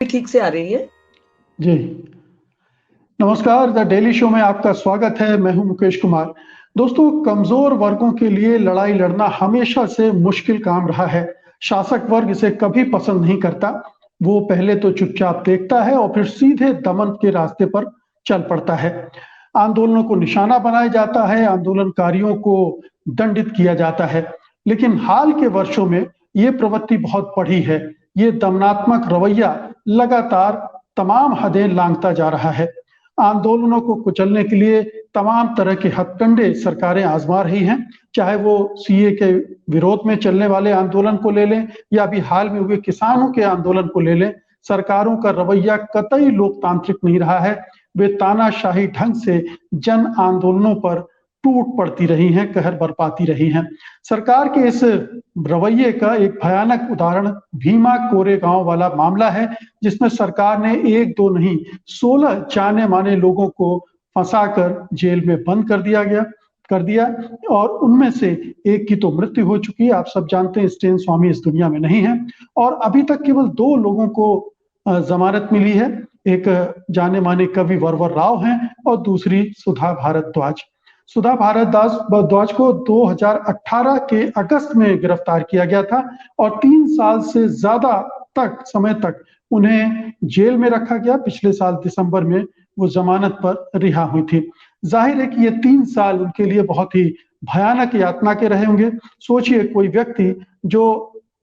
ठीक से आ रही है? जी, नमस्कार। द डेली शो में आपका स्वागत है। मैं हूं मुकेश कुमार। दोस्तों, कमजोर वर्गों के लिए लड़ाई लड़ना हमेशा से मुश्किल काम रहा है। शासक वर्ग इसे कभी पसंद नहीं करता। वो पहले तो चुपचाप देखता है और फिर सीधे दमन के रास्ते पर चल पड़ता है। आंदोलनों को निशाना बनाया जाता है, आंदोलनकारियों को दंडित किया जाता है। लेकिन हाल के वर्षों में ये प्रवृत्ति बहुत बढ़ी है। ये दमनात्मक रवैया लगातार तमाम हदें लांघता जा रहा है। आंदोलनों को कुचलने के लिए तमाम तरह के हथकंडे सरकारें आजमा रही हैं, चाहे वो सीए के विरोध में चलने वाले आंदोलन को ले लें या अभी हाल में हुए किसानों के आंदोलन को ले लें। सरकारों का रवैया कतई लोकतांत्रिक नहीं रहा है। वे तानाशाही ढंग से जन आंदोलनों पर टूट पड़ती रही हैं, कहर बरपाती रही हैं। सरकार के इस रवैये का एक भयानक उदाहरण भीमा कोरेगांव वाला मामला है, जिसमें सरकार ने एक दो नहीं 16 जाने माने लोगों को फंसाकर जेल में बंद कर दिया और उनमें से एक की तो मृत्यु हो चुकी है। आप सब जानते हैं स्टेन स्वामी इस दुनिया में नहीं है। और अभी तक केवल 2 लोगों को जमानत मिली है। एक जाने माने कवि वरवर राव हैं और दूसरी सुधा भारद्वाज। सुधा भारद्वाज को 2018 के अगस्त में गिरफ्तार किया गया था और 3 साल से ज्यादा समय तक उन्हें जेल में रखा गया। पिछले साल दिसंबर में वो जमानत पर रिहा हुई थी। जाहिर है कि ये 3 साल उनके लिए बहुत ही भयानक यातना के रहे होंगे। सोचिए, कोई व्यक्ति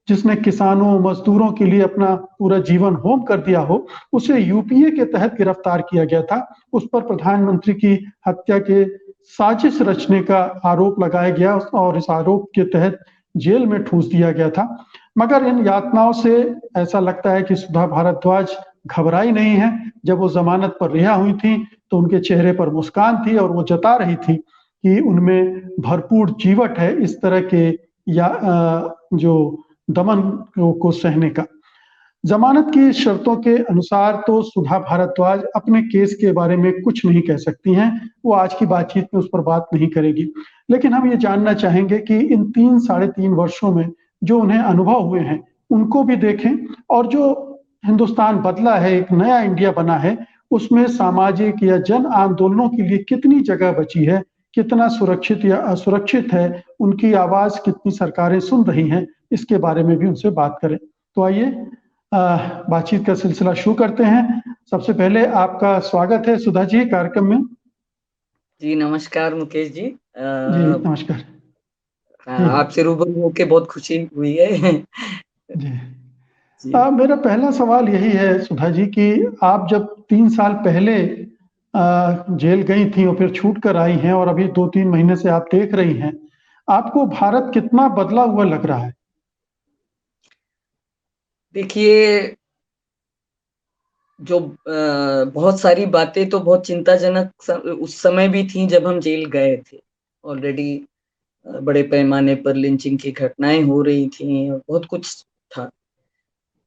जिसने किसानों मजदूरों के लिए अपना पूरा जीवन होम कर दिया हो, उसे यूपीए के तहत गिरफ्तार किया गया था। उस पर प्रधानमंत्री की हत्या के साजिश रचने का आरोप लगाया गया और इस आरोप के तहत जेल में ठूंस दिया गया था। मगर इन यातनाओं से ऐसा लगता है कि सुधा भारद्वाज घबराई नहीं है। जब वो जमानत पर रिहा हुई थी तो उनके चेहरे पर मुस्कान थी और वो जता रही थी कि उनमें भरपूर जीवट है इस तरह के जो दमन को सहने का। जमानत की शर्तों के अनुसार तो सुधा भारद्वाज अपने केस के बारे में कुछ नहीं कह सकती हैं। वो आज की बातचीत में उस पर बात नहीं करेगी। लेकिन हम ये जानना चाहेंगे कि इन 3-3.5 वर्षों में जो उन्हें अनुभव हुए हैं उनको भी देखें, और जो हिंदुस्तान बदला है, एक नया इंडिया बना है, उसमें सामाजिक या जन आंदोलनों के लिए कितनी जगह बची है, कितना सुरक्षित या असुरक्षित है, उनकी आवाज कितनी सरकारें सुन रही हैं, इसके बारे में भी उनसे बात करें। तो आइए बातचीत का सिलसिला शुरू करते हैं। सबसे पहले आपका स्वागत है सुधा जी कार्यक्रम में। जी नमस्कार मुकेश जी। जी नमस्कार। आपसे रूबरू होके बहुत खुशी हुई है। जी, जी मेरा पहला सवाल यही है सुधा जी कि आप जब 3 साल पहले जेल गई थी और फिर छूट कर आई हैं और अभी 2-3 महीने से आप देख रही हैं, आपको भारत कितना बदला हुआ लग रहा है? देखिए, जो बहुत सारी बातें तो बहुत चिंताजनक उस समय भी थी जब हम जेल गए थे। ऑलरेडी बड़े पैमाने पर लिंचिंग की घटनाएं हो रही थी और बहुत कुछ था।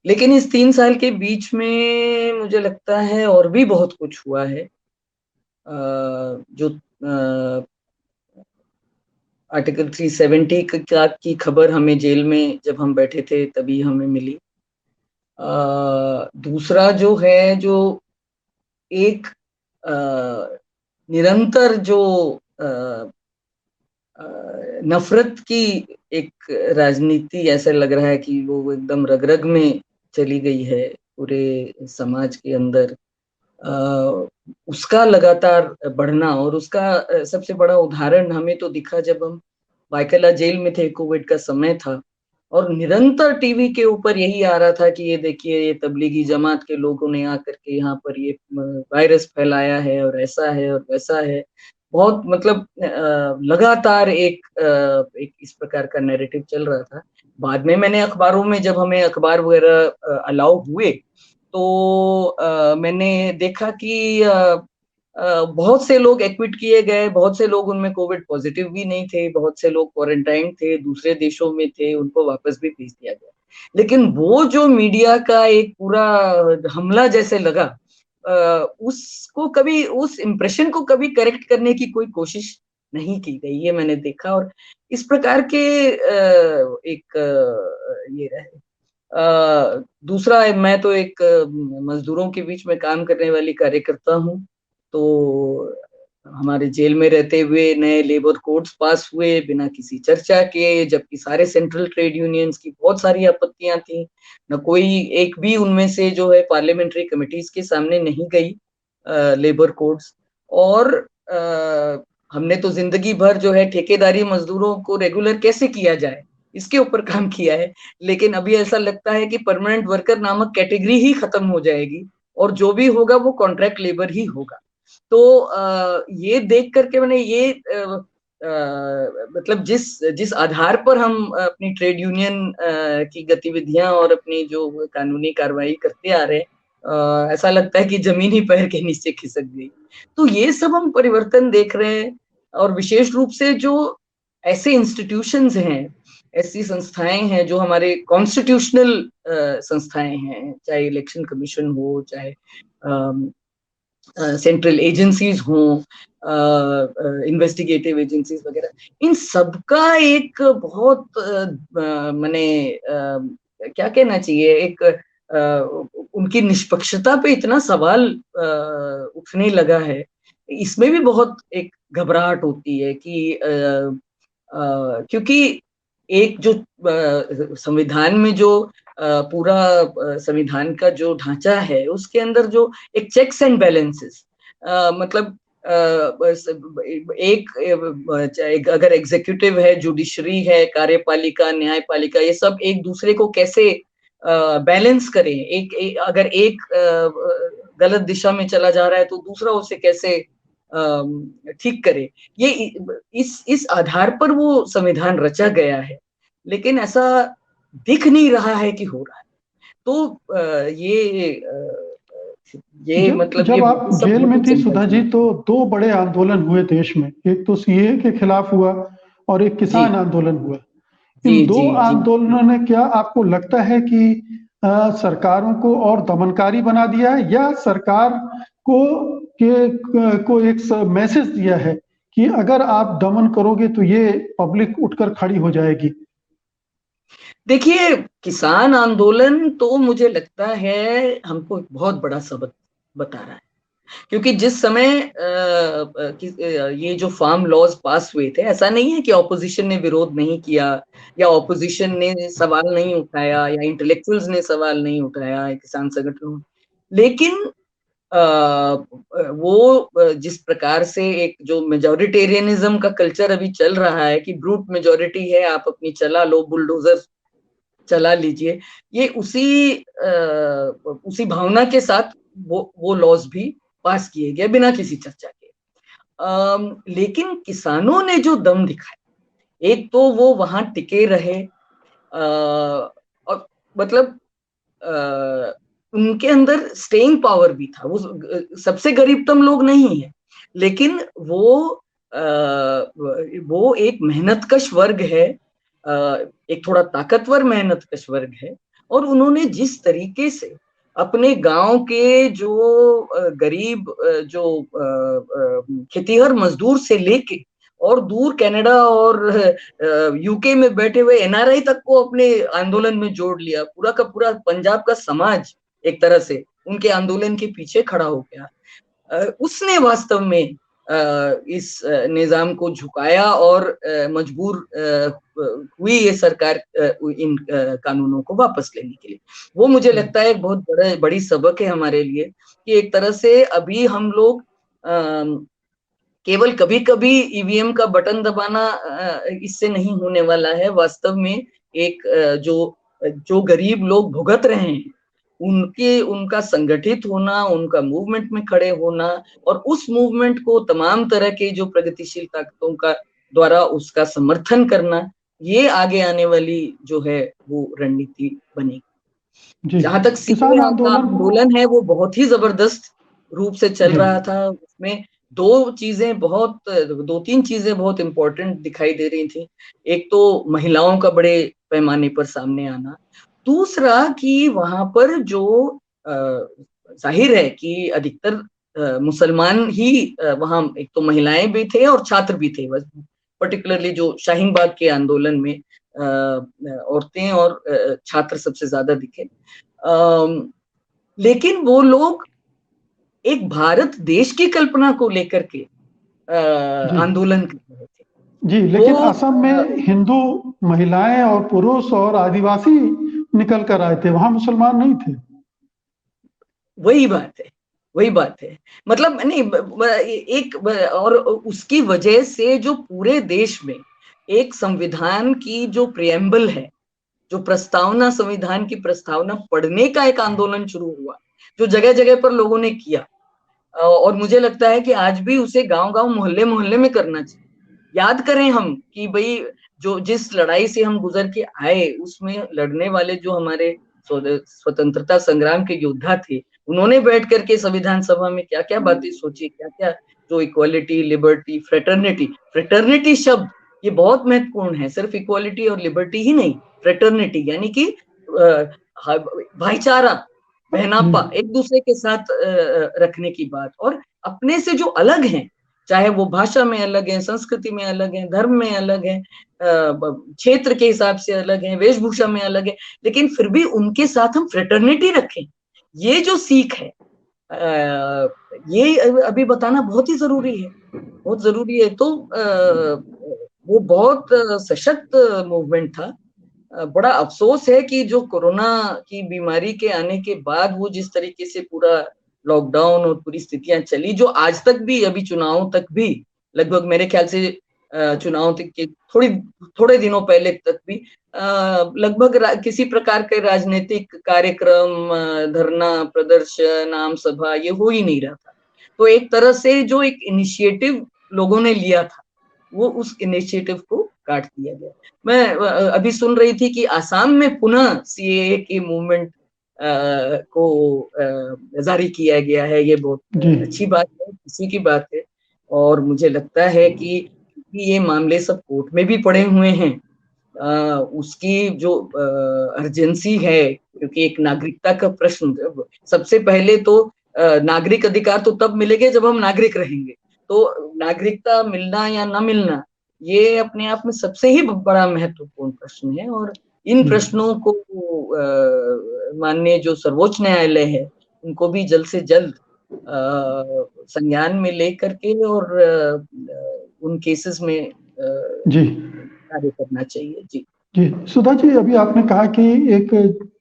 लेकिन इस 3 साल के बीच में मुझे लगता है और भी बहुत कुछ हुआ है। जो आर्टिकल 370 की खबर हमें जेल में जब हम बैठे थे तभी हमें मिली। दूसरा जो है, जो एक निरंतर जो नफरत की एक राजनीति, ऐसा लग रहा है कि वो एकदम रग-रग में चली गई है पूरे समाज के अंदर। उसका लगातार बढ़ना, और उसका सबसे बड़ा उदाहरण हमें तो दिखा जब हम वाइकला जेल में थे, कोविड का समय था और निरंतर टीवी के ऊपर यही आ रहा था कि ये देखिए, ये तबलीगी जमात के लोगों ने आकर के यहाँ पर ये वायरस फैलाया है और ऐसा है और वैसा है। बहुत मतलब लगातार एक इस प्रकार का नैरेटिव चल रहा था। बाद में मैंने अखबारों में, जब हमें अखबार वगैरह अलाउ हुए, तो मैंने देखा कि बहुत से लोग एक्विट किए गए, बहुत से लोग उनमें कोविड पॉजिटिव भी नहीं थे, बहुत से लोग क्वारंटाइन थे, दूसरे देशों में थे, उनको वापस भी भेज दिया गया। लेकिन वो जो मीडिया का एक पूरा हमला जैसे लगा, उसको कभी, उस इम्प्रेशन को कभी करेक्ट करने की कोई कोशिश नहीं की गई, ये मैंने देखा। और इस प्रकार के एक ये रहे दूसरा, मैं तो एक मजदूरों के बीच में काम करने वाली कार्यकर्ता हूँ। तो हमारे जेल में रहते हुए नए लेबर कोड्स पास हुए बिना किसी चर्चा के, जबकि सारे सेंट्रल ट्रेड यूनियंस की बहुत सारी आपत्तियां थी। न कोई एक भी उनमें से जो है पार्लियामेंट्री कमिटीज के सामने नहीं गई लेबर कोड्स। और हमने तो जिंदगी भर जो है ठेकेदारी मजदूरों को रेगुलर कैसे किया जाए इसके ऊपर काम किया है। लेकिन अभी ऐसा लगता है कि परमानेंट वर्कर नामक कैटेगरी ही खत्म हो जाएगी और जो भी होगा वो कॉन्ट्रैक्ट लेबर ही होगा। तो ये देख करके मैंने ये मतलब जिस जिस आधार पर हम अपनी ट्रेड यूनियन की गतिविधियां और अपनी जो कानूनी कार्रवाई करते आ रहे हैं, ऐसा लगता है कि जमीन ही पैर के नीचे खिसक गई। तो ये सब हम परिवर्तन देख रहे हैं। और विशेष रूप से जो ऐसे इंस्टीट्यूशंस हैं, ऐसी संस्थाएं हैं जो हमारे कॉन्स्टिट्यूशनल संस्थाएं हैं, चाहे इलेक्शन कमीशन हो, चाहे सेंट्रल एजेंसीज हों, इन्वेस्टिगेटिव एजेंसीज वगैरह, इन सबका एक बहुत माने क्या कहना चाहिए, एक उनकी निष्पक्षता पे इतना सवाल उठने लगा है। इसमें भी बहुत एक घबराहट होती है कि क्योंकि एक जो संविधान में जो पूरा संविधान का जो ढांचा है उसके अंदर जो एक चेक्स एंड बैलेंसेस, मतलब एक अगर एग्जीक्यूटिव है, जुडिशरी है, कार्यपालिका, न्यायपालिका, ये सब एक दूसरे को कैसे बैलेंस करें। अगर एक गलत दिशा में चला जा रहा है तो दूसरा उसे कैसे ठीक करे। ये इस आधार पर वो संविधान रचा गया है, लेकिन ऐसा दिख नहीं रहा है कि हो रहा है। तो ये जब मतलब ये जब आप सब जेल बहुत ही में थी सुधा जी, चिंताजनक है। तो दो बड़े आंदोलन हुए देश में, एक तो सीए के खिलाफ हुआ और एक जी किसान आंदोलन हुआ। जी इन दो जी जी। आंदोलनों ने, क्या आपको लगता है कि सरकारों को और दमनकारी बना दिया है, या सरकार को को एक मैसेज दिया है कि अगर आप दमन करोगे तो ये पब्लिक उठकर खड़ी हो जाएगी? देखिए, किसान आंदोलन तो मुझे लगता है हमको एक बहुत बड़ा सबक बता रहा है। क्योंकि जिस समय ये जो फार्म लॉज पास हुए थे, ऐसा नहीं है कि ऑपोजिशन ने विरोध नहीं किया, या ऑपोजिशन ने सवाल नहीं उठाया, या इंटेलेक्चुअल्स ने सवाल नहीं उठाया, किसान संगठनों। लेकिन वो जिस प्रकार से एक जो मेजोरिटेरियनिज्म का कल्चर अभी चल रहा है कि ब्रूट मेजोरिटी है, आप अपनी चला लो, बुलडोजर चला लीजिए, ये उसी भावना के साथ वो लॉज भी पास किए गए बिना किसी चर्चा के। लेकिन किसानों ने जो दम दिखाया, एक तो वो वहां टिके रहे, और मतलब उनके अंदर स्टेइंग पावर भी था। वो सबसे गरीबतम लोग नहीं है, लेकिन वो एक मेहनतकश वर्ग है, एक थोड़ा ताकतवर मेहनतकश वर्ग है। और उन्होंने जिस तरीके से अपने गांव के जो गरीब जो खेतीहर मजदूर से लेके और दूर कनाडा और यूके में बैठे हुए एनआरआई तक को अपने आंदोलन में जोड़ लिया, पूरा का पूरा पंजाब का समाज एक तरह से उनके आंदोलन के पीछे खड़ा हो गया। उसने वास्तव में इस निजाम को झुकाया और मजबूर हुई ये सरकार इन कानूनों को वापस लेने के लिए। वो मुझे लगता है एक बहुत बड़ी सबक है हमारे लिए कि एक तरह से अभी हम लोग केवल कभी कभी ईवीएम का बटन दबाना इससे नहीं होने वाला है। वास्तव में एक जो जो गरीब लोग भुगत रहे हैं, उनका संगठित होना, उनका मूवमेंट में खड़े होना, और उस मूवमेंट को तमाम तरह के जो प्रगतिशील ताकतों का द्वारा उसका समर्थन करना, ये आगे आने वाली जो है वो रणनीति बनेगी। जी। जहां तक किसान सीएए का आंदोलन आंदोलन है, वो बहुत ही जबरदस्त रूप से चल जी रहा था। उसमें दो तीन चीजें बहुत इंपॉर्टेंट दिखाई दे रही थी। एक तो महिलाओं का बड़े पैमाने पर सामने आना, दूसरा कि वहां पर जो जाहिर है कि अधिकतर मुसलमान ही वहां, एक तो महिलाएं भी थे और छात्र भी थे, पर्टिकुलरली जो शाहीन बाग के आंदोलन में औरतें और छात्र सबसे ज्यादा दिखे। लेकिन वो लोग एक भारत देश की कल्पना को लेकर के जी आंदोलन कर रहे थे। जी, लेकिन वो असम में हिंदू महिलाएं और पुरुष और आदिवासी निकल कर आए थे, वहां मुसलमान नहीं थे। वही बात है, वही बात है। मतलब नहीं एक और उसकी वजह से जो पूरे देश में एक संविधान की जो प्रियम्बल है, जो प्रस्तावना, संविधान की प्रस्तावना पढ़ने का एक आंदोलन शुरू हुआ, जो जगह जगह पर लोगों ने किया। और मुझे लगता है कि आज भी उसे गांव गांव, मोहल्ले मोहल्ले में करना चाहिए। याद करें हम कि भाई जो जिस लड़ाई से हम गुजर के आए, उसमें लड़ने वाले जो हमारे स्वतंत्रता संग्राम के योद्धा थे, उन्होंने बैठ करके संविधान सभा में क्या क्या बातें सोची, क्या क्या, जो इक्वालिटी, लिबर्टी, फ्रेटर्निटी, फ्रेटर्निटी शब्द ये बहुत महत्वपूर्ण है। सिर्फ इक्वालिटी और लिबर्टी ही नहीं, फ्रेटर्निटी यानी कि भाईचारा, बहनापा, एक दूसरे के साथ रखने की बात। और अपने से जो अलग हैं, चाहे वो भाषा में अलग है, संस्कृति में अलग है, धर्म में अलग है, क्षेत्र के हिसाब से अलग है, वेशभूषा में अलग है, लेकिन फिर भी उनके साथ हम फ्रेटर्निटी रखें, ये जो सीख है, ये अभी बताना बहुत ही जरूरी है, बहुत जरूरी है। तो वो बहुत सशक्त मूवमेंट था। बड़ा अफसोस है कि जो कोरोना की बीमारी के आने के बाद वो जिस तरीके से पूरा लॉकडाउन और पूरी स्थितियां चली, जो आज तक भी, अभी चुनाव तक भी, लगभग मेरे ख्याल से चुनाव तक के थोड़े दिनों पहले तक भी लगभग किसी प्रकार के राजनीतिक कार्यक्रम, धरना प्रदर्शन, आम सभा, ये हो ही नहीं रहा था। तो एक तरह से जो एक इनिशिएटिव लोगों ने लिया था, वो उस इनिशिएटिव को काट दिया गया। मैं अभी सुन रही थी कि आसाम में पुनः सीएए की मूवमेंट को जारी किया गया है। ये बहुत जी अच्छी बात है, खुशी की बात है। और मुझे लगता है कि ये मामले सब कोर्ट में भी पड़े हुए हैं, उसकी जो अर्जेंसी है, क्योंकि एक नागरिकता का प्रश्न, सबसे पहले तो नागरिक अधिकार तो तब मिलेंगे जब हम नागरिक रहेंगे। तो नागरिकता मिलना या ना मिलना, ये अपने आप में सबसे ही बड़ा महत्वपूर्ण प्रश्न है। और इन जी प्रश्नों को माननीय जो सर्वोच्च न्यायालय है, उनको भी जल्द से जल्द संज्ञान में लेकर के और उन केसेस में जी कार्य करना चाहिए। जी जी, सुधा जी, अभी आपने कहा कि एक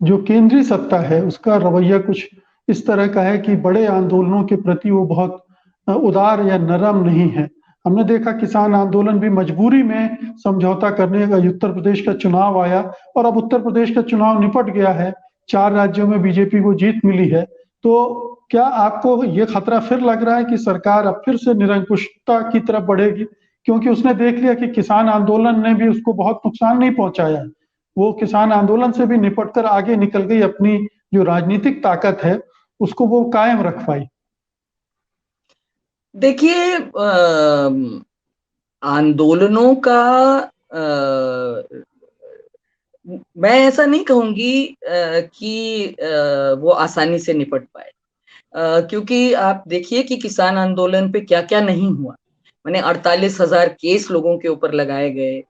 जो केंद्रीय सत्ता है उसका रवैया कुछ इस तरह का है कि बड़े आंदोलनों के प्रति वो बहुत उदार या नरम नहीं है। हमने देखा किसान आंदोलन भी मजबूरी में समझौता करने का, उत्तर प्रदेश का चुनाव आया और अब उत्तर प्रदेश का चुनाव निपट गया है, 4 राज्यों में बीजेपी को जीत मिली है। तो क्या आपको ये खतरा फिर लग रहा है कि सरकार अब फिर से निरंकुशता की तरफ बढ़ेगी? क्योंकि उसने देख लिया कि किसान आंदोलन ने भी उसको बहुत नुकसान नहीं पहुंचाया, वो किसान आंदोलन से भी निपट कर आगे निकल गई, अपनी जो राजनीतिक ताकत है उसको वो कायम रख पाई। देखिए, आंदोलनों का मैं ऐसा नहीं कहूंगी कि वो आसानी से निपट पाए, क्योंकि आप देखिए कि किसान आंदोलन पे क्या क्या नहीं हुआ। मैंने 48,000 केस लोगों के ऊपर लगाए गए,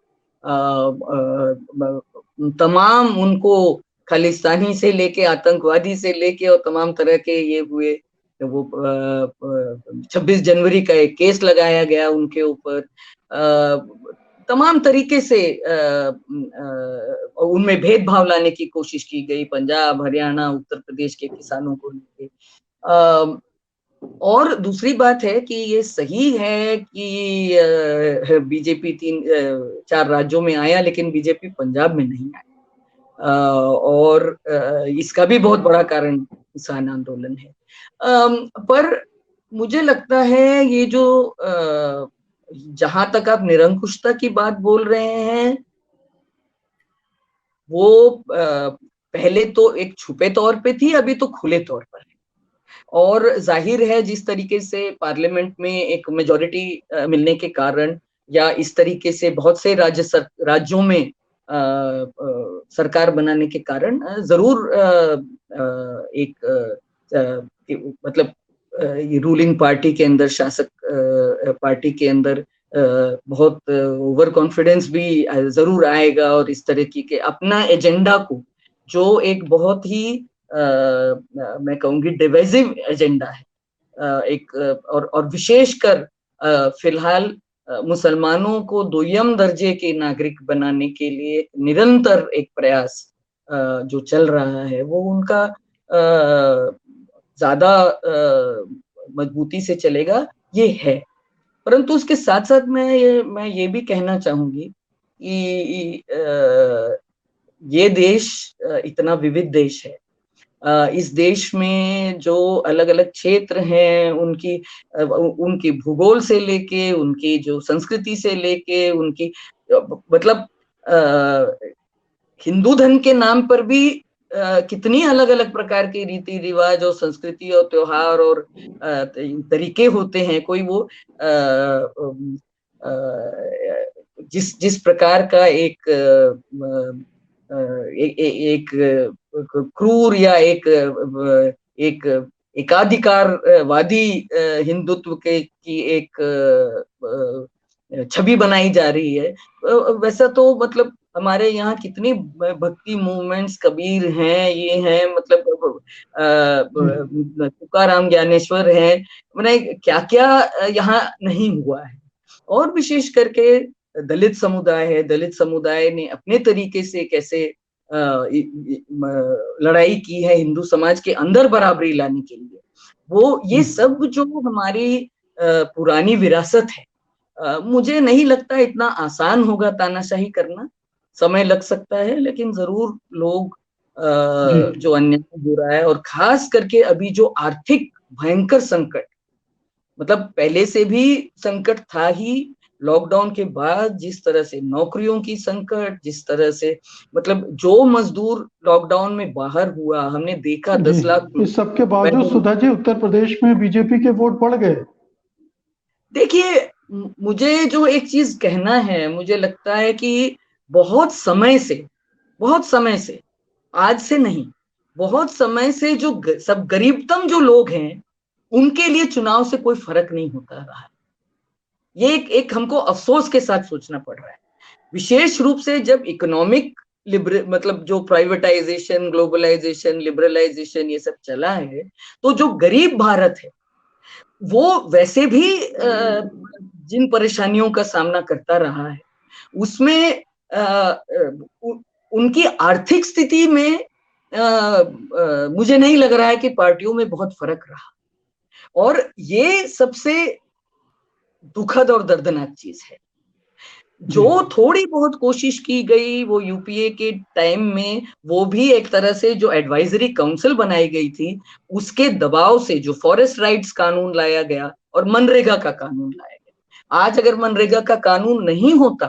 तमाम उनको खालिस्तानी से लेके, आतंकवादी से लेके, और तमाम तरह के ये हुए। वो 26 जनवरी का एक केस लगाया गया उनके ऊपर, तमाम तरीके से उनमें भेदभाव लाने की कोशिश की गई, पंजाब, हरियाणा, उत्तर प्रदेश के किसानों को लेके। और दूसरी बात है कि ये सही है कि बीजेपी 4 राज्यों में आया, लेकिन बीजेपी पंजाब में नहीं आया। और इसका भी बहुत बड़ा कारण किसान आंदोलन है। पर मुझे लगता है ये जो जहां तक आप निरंकुशता की बात बोल रहे हैं, वो पहले तो एक छुपे तौर पे थी, अभी तो खुले तौर पर है। और जाहिर है जिस तरीके से पार्लियामेंट में एक मेजोरिटी मिलने के कारण, या इस तरीके से बहुत से राज्यों में सरकार बनाने के कारण, जरूर एक मतलब ये रूलिंग पार्टी के अंदर, शासक पार्टी के अंदर बहुत ओवर कॉन्फिडेंस भी जरूर आएगा, और इस तरह के अपना एजेंडा को, जो एक बहुत ही मैं कहूँगी डिवाइसिव एजेंडा है, एक और विशेषकर फिलहाल मुसलमानों को दोयम दर्जे के नागरिक बनाने के लिए निरंतर एक प्रयास जो चल रहा है, वो उनका ज्यादा मजबूती से चलेगा, ये है। परंतु उसके साथ साथ मैं ये भी कहना चाहूंगी कि ये देश इतना विविध देश है। इस देश में जो अलग अलग क्षेत्र हैं, उनकी भूगोल से लेके, उनकी जो संस्कृति से लेके, उनकी मतलब हिंदू धर्म के नाम पर भी कितनी अलग अलग प्रकार के रीति रिवाज और संस्कृति और त्योहार और तरीके होते हैं। कोई वो जिस जिस प्रकार का एक क्रूर या एक एकाधिकारवादी हिंदुत्व की एक छवि बनाई जा रही है, वैसा तो मतलब हमारे यहाँ कितनी भक्ति मूवमेंट्स, कबीर हैं, ये हैं, मतलब तुकाराम ज्ञानेश्वर हैं, मैंने क्या क्या यहाँ नहीं हुआ है। और विशेष करके दलित समुदाय है, दलित समुदाय ने अपने तरीके से कैसे लड़ाई की है हिंदू समाज के अंदर बराबरी लाने के लिए, वो ये सब जो हमारी पुरानी विरासत है, मुझे नहीं लगता इतना आसान होगा तानाशाही करना। समय लग सकता है, लेकिन जरूर लोग जो अन्याय हो रहा है, और खास करके अभी जो आर्थिक भयंकर संकट, मतलब पहले से भी संकट था ही, लॉकडाउन के बाद जिस तरह से नौकरियों की संकट, जिस तरह से मतलब जो मजदूर लॉकडाउन में बाहर हुआ, हमने देखा 10 लाख इस सबके बावजूद सुधा जी उत्तर प्रदेश में बीजेपी के वोट बढ़ गए। देखिए, मुझे जो एक चीज कहना है, मुझे लगता है कि बहुत समय से, आज से नहीं, बहुत समय से जो सब गरीबतम जो लोग हैं, उनके लिए चुनाव से कोई फर्क नहीं होता रहा है। ये एक हमको अफसोस के साथ सोचना पड़ रहा है, विशेष रूप से जब इकोनॉमिक मतलब जो प्राइवेटाइजेशन, ग्लोबलाइजेशन, लिबरलाइजेशन ये सब चला है, तो जो गरीब भारत है वो वैसे भी जिन परेशानियों का सामना करता रहा है, उसमें उनकी आर्थिक स्थिति में मुझे नहीं लग रहा है कि पार्टियों में बहुत फर्क रहा। और ये सबसे दुखद और दर्दनाक चीज है। जो थोड़ी बहुत कोशिश की गई वो यूपीए के टाइम में, वो भी एक तरह से जो एडवाइजरी काउंसिल बनाई गई थी, उसके दबाव से जो फॉरेस्ट राइट्स कानून लाया गया और मनरेगा का कानून लाया गया। आज अगर मनरेगा का कानून नहीं होता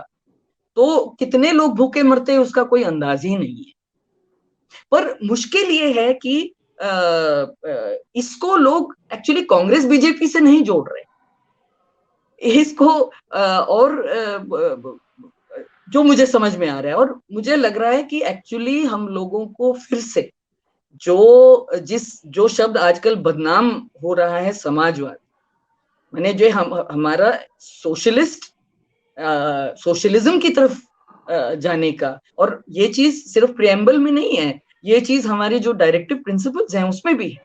तो कितने लोग भूखे मरते, उसका कोई अंदाज ही नहीं है। पर मुश्किल ये है कि इसको लोग एक्चुअली कांग्रेस बीजेपी से नहीं जोड़ रहे इसको, और जो मुझे समझ में आ रहा है, और मुझे लग रहा है कि एक्चुअली हम लोगों को फिर से जो शब्द आजकल बदनाम हो रहा है, समाजवाद, माने जो हमारा सोशलिज्म की तरफ जाने का, और ये चीज सिर्फ प्रियम्बल में नहीं है, ये चीज हमारे जो डायरेक्टिव प्रिंसिपल्स हैं उसमें भी है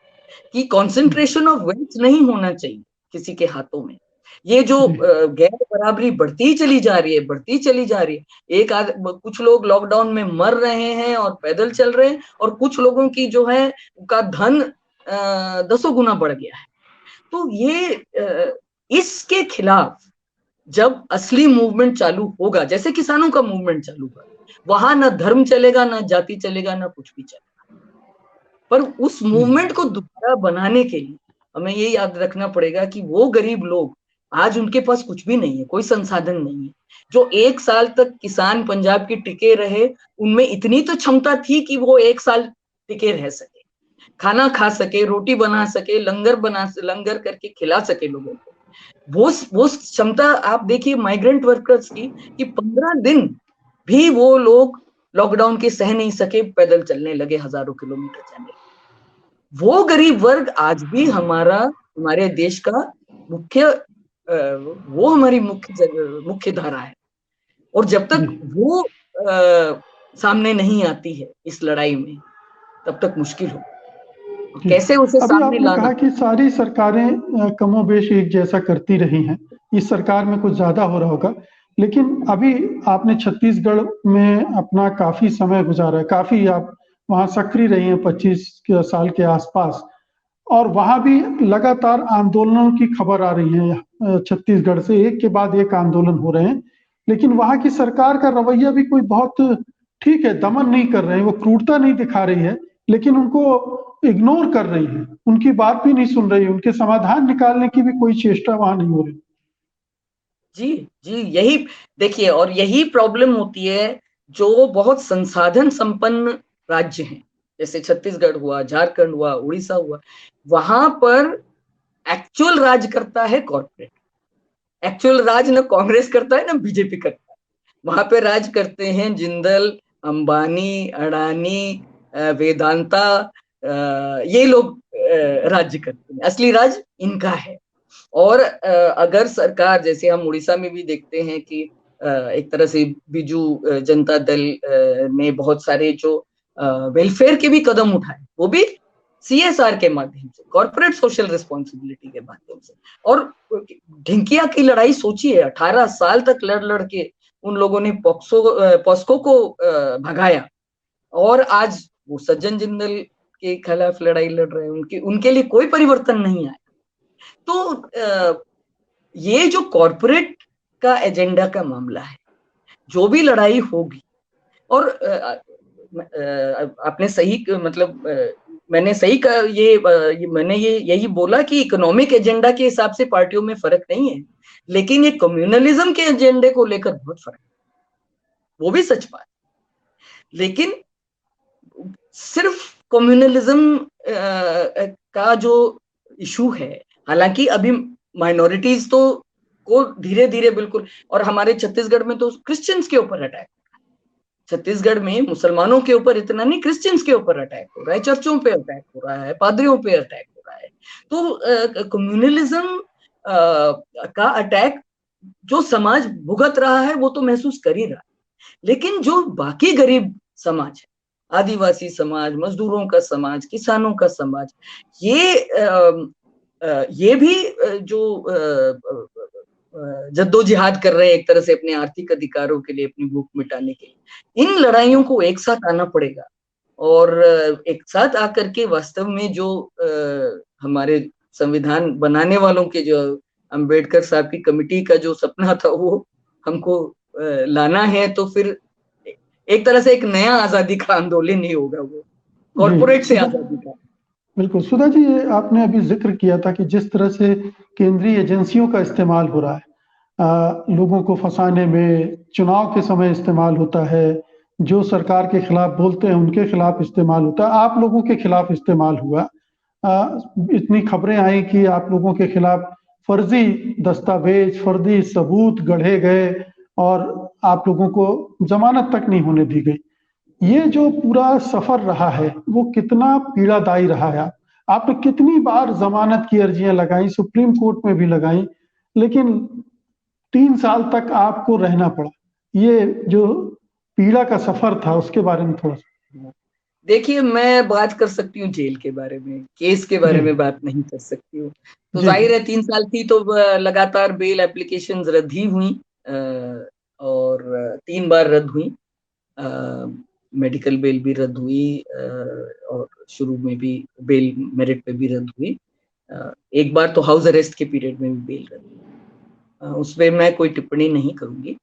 कि कंसंट्रेशन ऑफ वेल्थ नहीं होना चाहिए किसी के हाथों में। ये जो गैर बराबरी बढ़ती चली जा रही है, कुछ लोग लॉकडाउन में मर रहे हैं और पैदल चल रहे हैं, और कुछ लोगों की जो है का धन 10 गुना बढ़ गया है। तो ये इसके खिलाफ जब असली मूवमेंट चालू होगा, जैसे किसानों का मूवमेंट चालू हुआ, वहां ना धर्म चलेगा, ना जाति चलेगा, ना कुछ भी चलेगा। पर उस मूवमेंट को दोबारा बनाने के लिए हमें ये याद रखना पड़ेगा कि वो गरीब लोग, आज उनके पास कुछ भी नहीं है, कोई संसाधन नहीं है। जो 1 साल तक किसान पंजाब के टिके रहे, उनमें इतनी तो क्षमता थी कि वो 1 साल टिके रह सके, खाना खा सके, रोटी बना सके, लंगर करके खिला सके लोगों को। वो क्षमता आप देखिए माइग्रेंट वर्कर्स की, कि 15 दिन भी वो लोग लॉकडाउन के सह नहीं सके, पैदल चलने लगे, हजारों किलोमीटर जाने लगे। वो गरीब वर्ग आज भी हमारे देश का मुख्य वो हमारी मुख्य धारा है। और जब जी। तक वो सामने नहीं आती है इस लड़ाई में, तब तक मुश्किल हो। जी। कैसे उसे अभी सामने आपने लाना। कहा कि सारी सरकारें कमोबेश एक जैसा करती रही हैं। इस सरकार में कुछ ज़्यादा हो रहा होगा, लेकिन अभी आपने छत्तीसगढ़ में अपना काफ़ी समय गुज़ारा है, काफ़ी आप वहाँ सक्रिय रही हैं 25 साल के आसपास, और वहाँ भी लगातार आंदोलनों की खबर आ रही है। छत्तीसगढ़ से एक के बाद एक आंदोलन हो रहे हैं, लेकिन वहाँ की सरकार का रवैया भी कोई बहुत ठीक है, दमन नहीं कर रहे हैं, वो क्रूरता नहीं दिखा रही है, लेकिन उनको इग्नोर कर रही है, उनकी बात भी नहीं सुन रही है, उनके समाधान निकालने की भी कोई चेष्टा वहाँ नहीं हो रही। जी, जी, यही देखिए, और यही प्रॉब्लम होती है जो बहुत संसाधन संपन्न राज्य हैं, जैसे छत्तीसगढ़ हुआ, झारखंड हुआ, उड़ीसा हुआ, वहां पर एक्चुअल राज करता है कॉर्पोरेट। एक्चुअल राज न कांग्रेस करता है, न बीजेपी करता है। वहां पे राज करते हैं जिंदल, अंबानी, अडानी, वेदांता, ये लोग राज्य करते हैं। असली राज इनका है। और अगर सरकार, जैसे हम उड़ीसा में भी देखते हैं कि एक तरह से बीजू जनता दल ने बहुत सारे जो वेलफेयर के भी कदम उठाए, वो भी सीएसआर के माध्यम से, कॉर्पोरेट सोशल रिस्पॉन्सिबिलिटी के माध्यम से। और ढिंकिया की लड़ाई सोचिए, 18 साल तक लड़ लड़ के उन लोगों ने पॉस्को को भगाया, और आज वो सज्जन जिंदल के खिलाफ लड़ाई लड़ रहे हैं। उनके उनके लिए कोई परिवर्तन नहीं आया। तो ये जो कॉर्पोरेट का एजेंडा का मामला है, जो भी लड़ाई होगी, और आपने सही, मतलब मैंने सही कहा, मैंने ये यही बोला कि इकोनॉमिक एजेंडा के हिसाब से पार्टियों में फर्क नहीं है, लेकिन ये कम्युनलिज्म के एजेंडे को लेकर बहुत फर्क है, वो भी सच बात। लेकिन सिर्फ कम्युनलिज्म का जो इशू है, हालांकि अभी माइनॉरिटीज तो को धीरे धीरे बिल्कुल, और हमारे छत्तीसगढ़ में तो क्रिश्चियंस के ऊपर अटैक, छत्तीसगढ़ में मुसलमानों के ऊपर इतना नहीं, क्रिश्चियंस के ऊपर अटैक हो रहा है, चर्चों पे अटैक हो रहा है, पादरियों पे अटैक हो रहा है। तो कम्युनलिज्म का अटैक जो समाज भुगत रहा है, वो तो महसूस कर ही रहा है। लेकिन जो बाकी गरीब समाज है, आदिवासी समाज, मजदूरों का समाज, किसानों का समाज, ये भी जो जद्दोजिहाद कर रहे हैं एक तरह से अपने आर्थिक अधिकारों के लिए, अपनी भूख मिटाने के लिए, इन लड़ाइयों को एक साथ आना पड़ेगा। और एक साथ आकर के वास्तव में जो हमारे संविधान बनाने वालों के, जो अंबेडकर साहब की कमिटी का जो सपना था, वो हमको लाना है, तो फिर एक तरह से एक नया आजादी का आंदोलन ही होगा, वो जी। कॉर्पोरेट से सुधा, आजादी का। बिल्कुल सुधा जी, ये आपने अभी जिक्र किया था कि जिस तरह से केंद्रीय एजेंसियों का इस्तेमाल हो रहा है, लोगों को फंसाने में, चुनाव के समय इस्तेमाल होता है, जो सरकार के खिलाफ बोलते हैं उनके खिलाफ इस्तेमाल होता है, आप लोगों के खिलाफ इस्तेमाल हुआ। इतनी खबरें आई कि आप लोगों के खिलाफ फर्जी दस्तावेज, फर्जी सबूत गढ़े गए और आप लोगों को जमानत तक नहीं होने दी गई। ये जो पूरा सफर रहा है, वो कितना पीड़ादायी रहा है। आपने कितनी बार जमानत की अर्जियां लगाई, सुप्रीम कोर्ट में भी लगाई, लेकिन 3 साल तक आपको रहना पड़ा। ये जो पीड़ा का सफर था, उसके बारे में थोड़ा सा। देखिए, मैं बात कर सकती हूँ जेल के बारे में, केस के जी। बारे में बात नहीं कर सकती हूँ। तो जी। जी। जाहिर है 3 साल थी, तो लगातार बेल एप्लीकेशंस रद्द ही हुई, और 3 बार रद्द हुई। मेडिकल बेल भी रद्द हुई, और शुरू में भी बेल मेरिट पे भी रद्द हुई। एक बार तो हाउस अरेस्ट के पीरियड में भी बेल रद्द हुई। उस पर मैं कोई टिप्पणी नहीं करूंगी।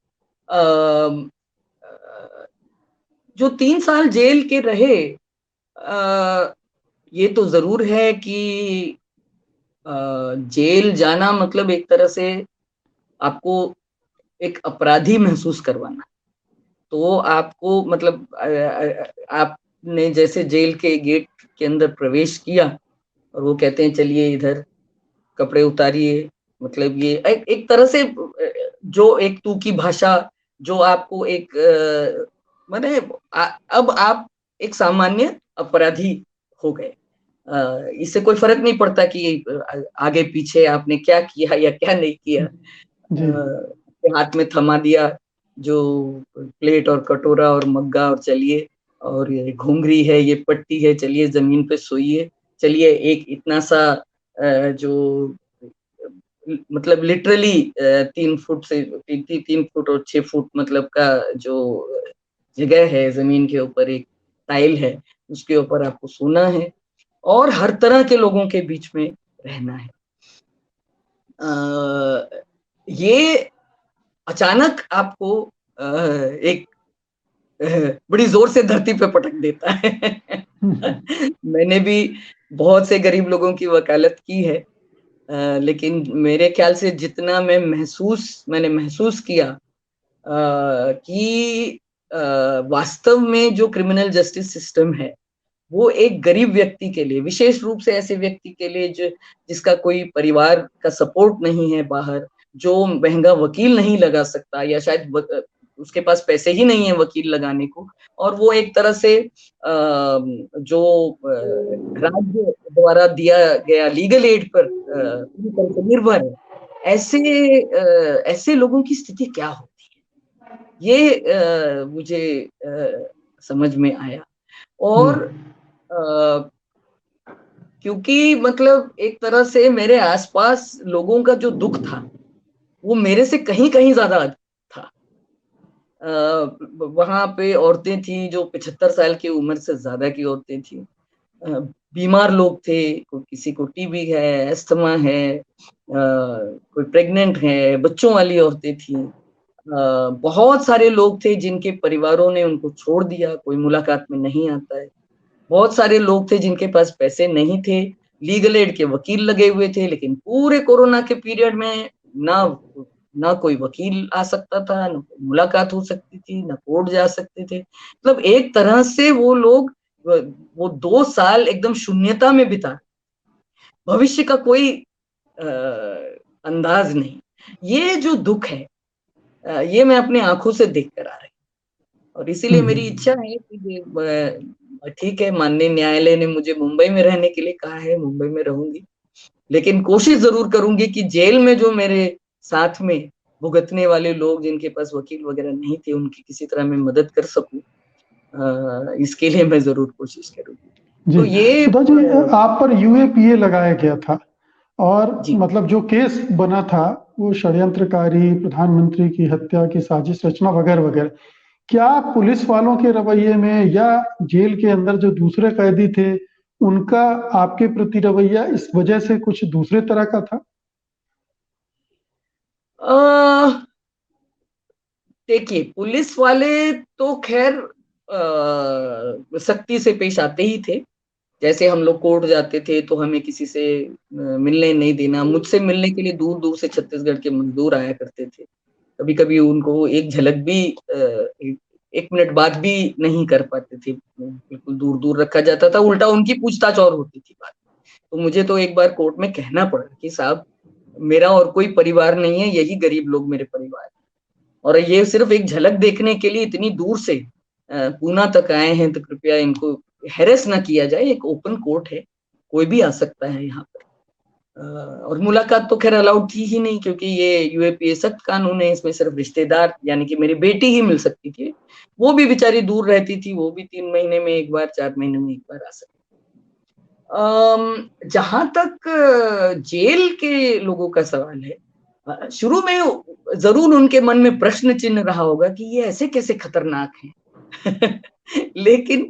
जो 3 साल जेल के रहे, ये तो जरूर है कि जेल जाना मतलब एक तरह से आपको एक अपराधी महसूस करवाना। तो आपको, मतलब आपने जैसे जेल के गेट के अंदर प्रवेश किया, और वो कहते हैं चलिए इधर कपड़े उतारिए, मतलब ये एक तरह से जो एक तू की भाषा, जो आपको एक माने अब आप एक सामान्य अपराधी हो गए। इससे कोई फर्क नहीं पड़ता कि आगे पीछे आपने क्या किया या क्या नहीं किया। जी। अपने हाथ में थमा दिया जो प्लेट और कटोरा और मग्गा, और चलिए, और ये घुंघरी है, ये पट्टी है, चलिए जमीन पे सोइए, चलिए एक इतना सा जो मतलब लिटरली 3 फुट से 3 फुट और 6 फुट मतलब का जो जगह है जमीन के ऊपर, एक टाइल है, उसके ऊपर आपको सोना है और हर तरह के लोगों के बीच में रहना है। ये अचानक आपको एक बड़ी जोर से धरती पे पटक देता है। मैंने भी बहुत से गरीब लोगों की वकालत की है, लेकिन मेरे ख्याल से जितना मैंने महसूस किया कि वास्तव में जो क्रिमिनल जस्टिस सिस्टम है वो एक गरीब व्यक्ति के लिए, विशेष रूप से ऐसे व्यक्ति के लिए जो जिसका कोई परिवार का सपोर्ट नहीं है बाहर, जो महंगा वकील नहीं लगा सकता, या शायद उसके पास पैसे ही नहीं है वकील लगाने को, और वो एक तरह से जो राज्य द्वारा दिया गया लीगल एड पर पूरी तरह से निर्भर है, ऐसे ऐसे लोगों की स्थिति क्या होती है, ये मुझे समझ में आया। जी। और अ, क्योंकि मतलब एक तरह से मेरे आसपास लोगों का जो दुख था वो मेरे से कहीं कहीं ज्यादा था। वहां पे औरतें थी जो 75 साल की उम्र से ज्यादा की औरतें थी, बीमार लोग थे, किसी को टीबी है, अस्थमा है, कोई प्रेग्नेंट है, बच्चों वाली औरतें थी, बहुत सारे लोग थे जिनके परिवारों ने उनको छोड़ दिया, कोई मुलाकात में नहीं आता है। बहुत सारे लोग थे जिनके पास पैसे नहीं थे, लीगल एड के वकील लगे हुए थे, लेकिन पूरे कोरोना के पीरियड में ना ना कोई वकील आ सकता था, ना कोई मुलाकात हो सकती थी, ना कोर्ट जा सकते थे। मतलब एक तरह से वो लोग वो 2 साल एकदम शून्यता में बिता, भविष्य का कोई अ, अंदाज नहीं। ये जो दुख है ये मैं अपनी आंखों से देख कर आ रही हूँ, और इसीलिए मेरी इच्छा है कि ठीक है, माननीय न्यायालय ने मुझे मुंबई में रहने के लिए कहा है, मुंबई में रहूंगी, लेकिन कोशिश जरूर करूंगी कि जेल में जो मेरे साथ में भुगतने वाले लोग जिनके पास वकील वगैरह नहीं थे उनकी किसी तरह मैं मदद कर सकूं। इसके लिए मैं जरूर कोशिश करूंगी। जी। तो ये सुधा जी, आप पर यूएपीए लगाया गया था और जी। मतलब जो केस बना था वो षड्यंत्रकारी, प्रधानमंत्री की हत्या की साजिश रचना वगैरह वगैरह। क्या पुलिस वालों के रवैये में या जेल के अंदर जो दूसरे कैदी थे उनका आपके प्रति रवैया इस वजह से कुछ दूसरे तरह का था? अ, देखिए, पुलिस वाले तो खैर सख्ती से पेश आते ही थे। जैसे हम लोग कोर्ट जाते थे तो हमें किसी से मिलने नहीं देना, मुझसे मिलने के लिए दूर दूर से छत्तीसगढ़ के मजदूर आया करते थे। कभी कभी उनको एक झलक भी एक मिनट बाद भी नहीं कर पाते थे, बिल्कुल दूर दूर रखा जाता था, उल्टा उनकी पूछताछ और होती थी बात। तो मुझे तो एक बार कोर्ट में कहना पड़ा कि साहब, मेरा और कोई परिवार नहीं है, यही गरीब लोग मेरे परिवार हैं, और ये सिर्फ एक झलक देखने के लिए इतनी दूर से पूना तक आए हैं, तो कृपया इनको हैरेस ना किया जाए, एक ओपन कोर्ट है, कोई भी आ सकता है यहाँ पर। और मुलाकात तो खैर अलाउड थी ही नहीं, क्योंकि ये यूएपीए सख्त कानून है, इसमें सिर्फ रिश्तेदार यानी कि मेरी बेटी ही मिल सकती थी, वो भी बेचारी दूर रहती थी, वो भी 3 महीने में एक बार, 4 महीने में एक बार आ सकती। जहां तक जेल के लोगों का सवाल है, शुरू में जरूर उनके मन में प्रश्न चिन्ह रहा होगा कि ये ऐसे कैसे खतरनाक हैं। लेकिन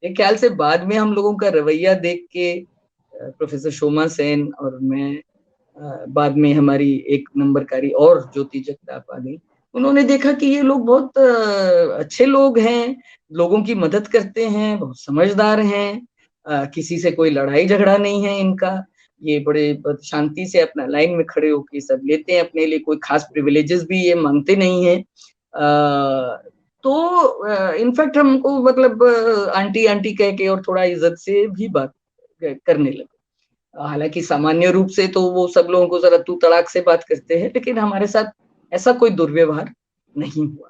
एक ख्याल से बाद में हम लोगों का रवैया देख के, प्रोफेसर शोमा सेन और मैं, बाद में हमारी एक नंबरकारी और ज्योति जगताप आ गई, उन्होंने देखा कि ये लोग बहुत अच्छे लोग हैं, लोगों की मदद करते हैं, बहुत समझदार हैं, किसी से कोई लड़ाई झगड़ा नहीं है इनका, ये बड़े शांति से अपना लाइन में खड़े होके सब लेते हैं अपने लिए, कोई खास प्रिविलेजेस भी ये मांगते नहीं है। तो इनफैक्ट हमको मतलब आंटी आंटी कह के और थोड़ा इज्जत से भी बात करने लगे। हालांकि सामान्य रूप से तो वो सब लोगों को जरा तू तड़ाक से बात करते हैं, लेकिन हमारे साथ ऐसा कोई दुर्व्यवहार नहीं हुआ।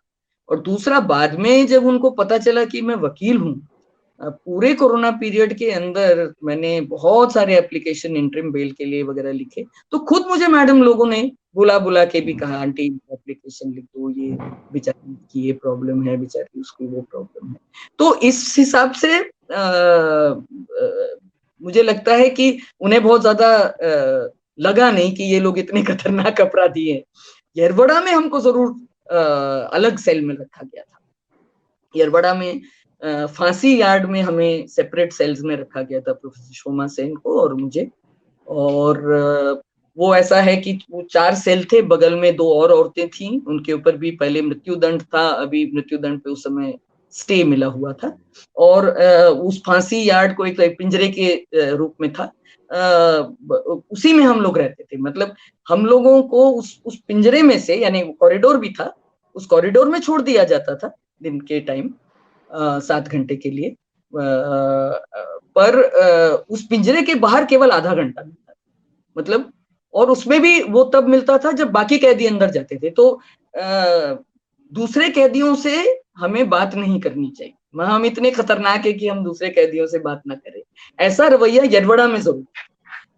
और दूसरा, बाद में जब उनको पता चला कि मैं वकील हूँ, पूरे कोरोना पीरियड के अंदर मैंने बहुत सारे एप्लीकेशन इंटरिम बेल के लिए वगैरह लिखे, तो खुद मुझे मैडम लोगों ने बुला बुला के भी कहा, आंटी एप्लीकेशन लिख दो, ये बेचारी की ये प्रॉब्लम है, बेचारी उसकी वो प्रॉब्लम है। तो इस हिसाब से मुझे लगता है कि उन्हें बहुत ज्यादा लगा नहीं कि ये लोग इतने खतरनाक अपराधी हैं। येरवड़ा में हमको जरूर अलग सेल में रखा गया था। येरवड़ा में फांसी यार्ड में हमें सेपरेट सेल्स में रखा गया था, प्रोफेसर शोमा सेन को और मुझे। और वो ऐसा है कि वो 4 सेल थे, बगल में 2 और औरतें थीं, उनके ऊपर भी पहले मृत्युदंड था, अभी मृत्युदंड पे उस समय स्टे मिला हुआ था। और उस फांसी यार्ड को एक पिंजरे के रूप में था, उसी में हम लोग रहते थे। मतलब हम लोगों को उस पिंजरे में से, यानी कॉरिडोर भी था, उस कॉरिडोर में छोड़ दिया जाता था दिन के टाइम 7 घंटे के लिए, पर उस पिंजरे के बाहर केवल आधा घंटा मिलता था। मतलब, और उसमें भी वो तब मिलता था जब बाकी कैदी अंदर जाते थे। तो दूसरे कैदियों से हमें बात नहीं करनी चाहिए, हम इतने खतरनाक है कि हम दूसरे कैदियों से बात ना करें, ऐसा रवैया येरवड़ा में जरूर,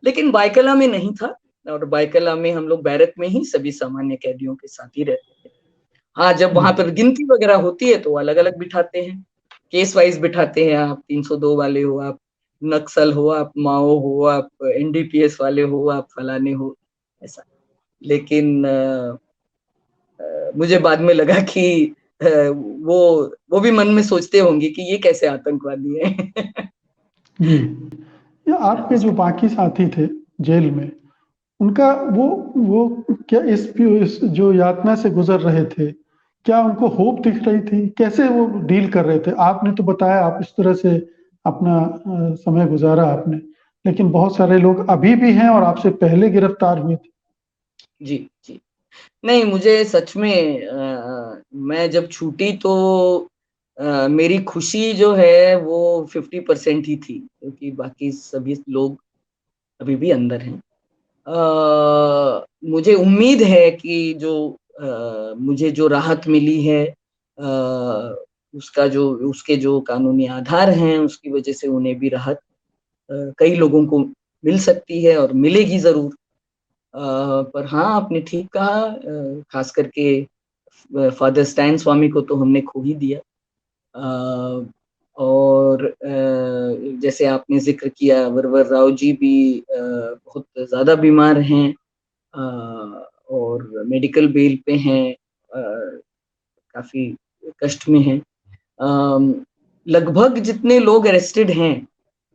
लेकिन बायकला में नहीं था। और बायकला में हम लोग बैरक में ही सभी सामान्य कैदियों के साथ ही रहते थे। हाँ, जब वहां पर गिनती वगैरह होती है तो अलग अलग बिठाते हैं, केस वाइज बिठाते हैं। आप 302 वाले हो, आप नक्सल हो, आप माओ हो, आप एनडीपीएस वाले हो, आप फलाने हो, ऐसा। लेकिन मुझे बाद में लगा कि वो भी मन में सोचते होंगे कि ये कैसे आतंकवादी है। जी। या आपके जो बाकी साथी थे जेल में, उनका वो क्या इस जो यातना से गुजर रहे थे, क्या उनको होप दिख रही थी? कैसे वो डील कर रहे थे? आपने तो बताया आप इस तरह से अपना समय गुजारा आपने, लेकिन बहुत सारे लोग अभी भी हैं और आपसे पहले गिरफ्तार हुए थे। जी जी। नहीं, मुझे सच में मैं जब छूटी तो मेरी खुशी जो है वो 50% ही थी, क्योंकि बाकी सभी लोग अभी भी अंदर हैं। मुझे उम्मीद है कि जो मुझे जो राहत मिली है, उसके जो कानूनी आधार हैं, उसकी वजह से उन्हें भी राहत कई लोगों को मिल सकती है और मिलेगी जरूर। पर हाँ, आपने ठीक कहा, खास करके फादर स्टैन स्वामी को तो हमने खो ही दिया। और जैसे आपने जिक्र किया, वरवर राव जी भी बहुत ज्यादा बीमार हैं और मेडिकल बेल पे हैं, काफी कष्ट में हैं। लगभग जितने लोग अरेस्टेड हैं,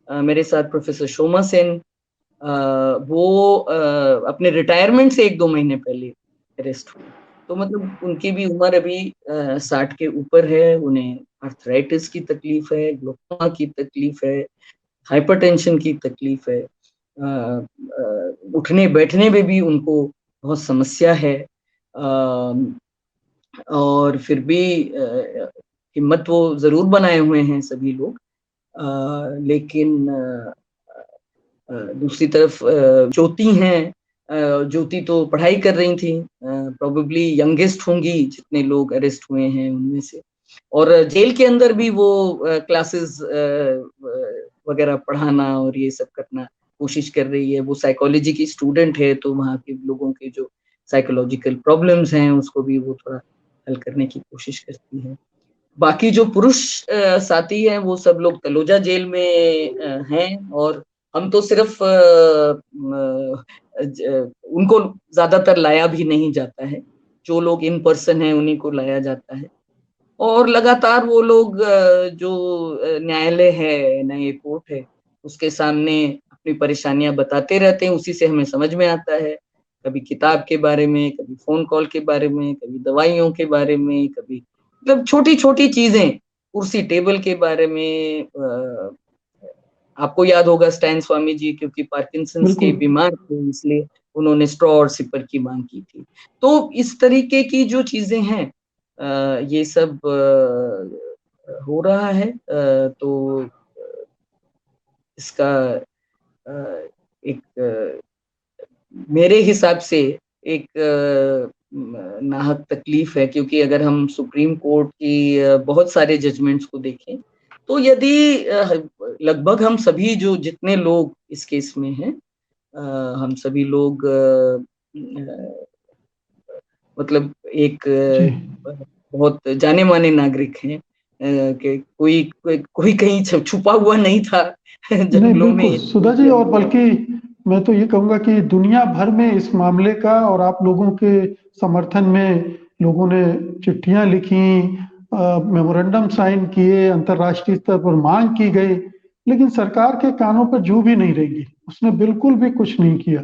मेरे साथ प्रोफेसर शोमा सेन, वो अपने रिटायरमेंट से 1-2 महीने पहले अरेस्ट हुए। तो मतलब उनकी भी उम्र अभी 60 के ऊपर है, उन्हें आर्थराइटिस की तकलीफ है, ग्लूकोमा की तकलीफ है, हाइपरटेंशन की तकलीफ है, उठने बैठने में भी उनको बहुत समस्या है। और फिर भी हिम्मत वो जरूर बनाए हुए हैं सभी लोग। लेकिन दूसरी तरफ ज्योति हैं, ज्योति तो पढ़ाई कर रही थी, प्रोबेबली यंगेस्ट होंगी जितने लोग अरेस्ट हुए हैं उनमें से। और जेल के अंदर भी वो क्लासेस वगैरह पढ़ाना और ये सब करना कोशिश कर रही है। वो साइकोलॉजी की स्टूडेंट है, तो वहाँ के लोगों के जो साइकोलॉजिकल प्रॉब्लम्स हैं उसको भी वो थोड़ा हल करने की कोशिश करती है। बाकी जो पुरुष साथी हैं वो सब लोग तलोजा जेल में हैं, और हम तो सिर्फ उनको ज्यादातर लाया भी नहीं जाता है, जो लोग इन पर्सन हैं उन्हीं को लाया जाता है। और लगातार वो लोग जो न्यायालय है, न्याय कोर्ट है, उसके सामने अपनी परेशानियां बताते रहते हैं, उसी से हमें समझ में आता है। कभी किताब के बारे में, कभी फोन कॉल के बारे में, कभी दवाइयों के बारे में, कभी मतलब छोटी छोटी चीजें, कुर्सी टेबल के बारे में। आपको याद होगा स्टैन स्वामी जी क्योंकि पार्किंसंस के बिल्कुल। बीमार थे, इसलिए उन्होंने स्ट्रॉ और सिपर की मांग की थी। तो इस तरीके की जो चीजें हैं, ये सब हो रहा है। तो इसका एक मेरे हिसाब से एक नाहक तकलीफ है, क्योंकि अगर हम सुप्रीम कोर्ट की बहुत सारे जजमेंट्स को देखें तो यदि लगभग हम सभी जो जितने लोग इस केस में हैं, हम सभी लोग मतलब एक जी बहुत जाने माने नागरिक हैं, कि कोई कहीं छुपा हुआ नहीं था नहीं, जंगलों में बिल्कुल सुधा जी, इनके और अंदर। बल्कि मैं तो ये कहूँगा कि दुनिया भर में इस मामले का और आप लोगों के समर्थन में लोगों ने चिट्ठियां लिखी, मेमोरेंडम साइन किए, अंतर्राष्ट्रीय स्तर पर मांग की गई, लेकिन सरकार के कानों पर जू भी नहीं रेंगी, उसने बिल्कुल भी कुछ नहीं किया।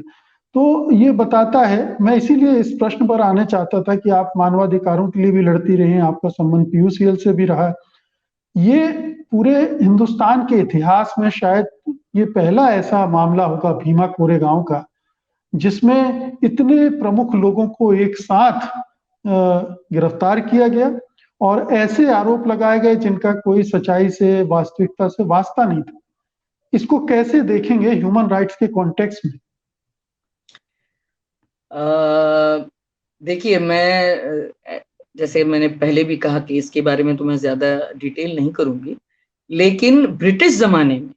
तो ये बताता है, मैं इसीलिए इस प्रश्न पर आने चाहता था कि आप मानवाधिकारों के लिए भी लड़ती रही हैं, आपका संबंध पीयूसीएल से भी रहा। ये पूरे हिंदुस्तान के इतिहास में शायद ये पहला ऐसा मामला होगा भीमा कोरेगांव का, जिसमें इतने प्रमुख लोगों को एक साथ गिरफ्तार किया गया और ऐसे आरोप लगाए गए जिनका कोई सच्चाई से, वास्तविकता से वास्ता नहीं था। इसको कैसे देखेंगे ह्यूमन राइट्स के कॉन्टेक्स्ट में? देखिए, जैसे मैंने पहले भी कहा कि इसके बारे में तो मैं ज्यादा डिटेल नहीं करूंगी, लेकिन ब्रिटिश जमाने में